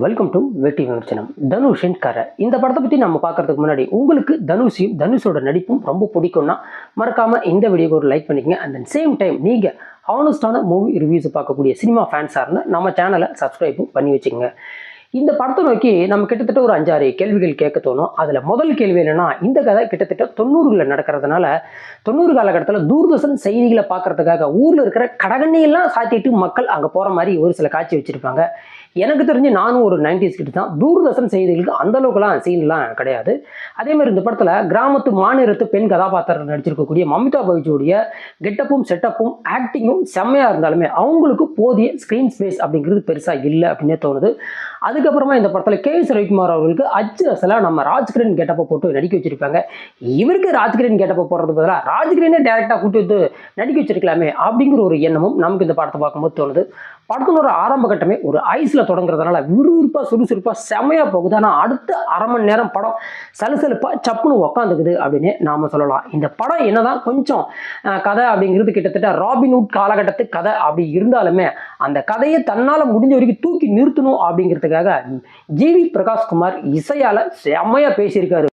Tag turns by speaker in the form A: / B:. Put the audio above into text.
A: Welcome to வெற்றி விமர்சனம். தனுஷின் கரை இந்த படத்தை பற்றி நம்ம பார்க்கறதுக்கு முன்னாடி உங்களுக்கு தனுஷோட நடிப்பும் ரொம்ப பிடிக்கும்னா மறக்காமல் இந்த வீடியோக்கு ஒரு லைக் பண்ணிக்கங்க. அண்ட் தென் சேம் டைம் நீங்கள் ஹானஸ்டான மூவி ரிவ்யூஸ் பார்க்கக்கூடிய சினிமா ஃபேன்ஸாக இருந்தால் நம்ம சேனலை சப்ஸ்கிரைபும் பண்ணி வச்சுக்கோங்க. இந்த படத்தை நோக்கி நம்ம கிட்டத்தட்ட ஒரு 5-6 கேள்விகள் கேட்க தோணும். அதில் முதல் கேள்வி என்னன்னா, இந்த கதை கிட்டத்தட்ட 90களில் நடக்கிறதுனால 90 காலகட்டத்தில் தூர்தர்ஷன் செய்திகளை பார்க்கறதுக்காக ஊரில் இருக்கிற கடகண்ணியெல்லாம் சாத்திட்டு மக்கள் அங்கே போகிற மாதிரி ஒரு சில காட்சி வச்சுருப்பாங்க. எனக்கு தெரிஞ்சு நானும் ஒரு 90s கிட்ட தான். தூர்தர்ஷன் செய்திகளுக்கு அந்தளவுக்குலாம் சீன்லாம் கிடையாது. அதே மாதிரி இந்த படத்தில் கிராமத்து மாநிலத்து பெண் கதாபாத்திரம் நடிச்சிருக்கக்கூடிய மமிதா பைஜோடைய கெட்டப்பும் செட்டப்பும் ஆக்டிங்கும் செம்மையாக இருந்தாலுமே அவங்களுக்கு போதிய ஸ்க்ரீன் ஸ்பேஸ் அப்படிங்கிறது பெருசாக இல்லை அப்படின்னே தோணுது. அதுக்கப்புறமா இந்த படத்தில் கே.எஸ். ரவிக்குமார் அவர்களுக்கு அச்சு அசலாக நம்ம ராஜ்கிரண் கெட்டப்பை போட்டு நடிக்க வச்சிருப்பாங்க. இவருக்கு ராஜ்கிரண் கெட்டப்பை போடுறது பதிலாக ராஜ்கிரனே டேரெக்டாக கூட்டு வந்து நடிக்க வச்சிருக்கலாமே அப்படிங்கிற ஒரு எண்ணமும் நமக்கு இந்த படத்தை பார்க்கும்போது தோணுது. படத்தினோட ஆரம்ப கட்டமே ஒரு ஐஸில் தொடங்குறதுனால விறுவிறுப்பாக சுறுசுறுப்பாக செமையாக போகுது. ஆனால் அடுத்த அரை மணி நேரம் படம் சலுசலுப்பாக சப்புன்னு உக்காந்துக்குது அப்படின்னு நாம் சொல்லலாம். இந்த படம் என்னதான் கொஞ்சம் கதை அப்படிங்கிறது கிட்டத்தட்ட ராபின்ஹுட் காலகட்டத்து கதை அப்படி இருந்தாலுமே அந்த கதையை தன்னால் முடிஞ்ச வரைக்கும் தூக்கி நிறுத்தணும் அப்படிங்கிறதுக்காக ஜி.வி. பிரகாஷ்குமார் இசையால் செம்மையாக பேசியிருக்காரு.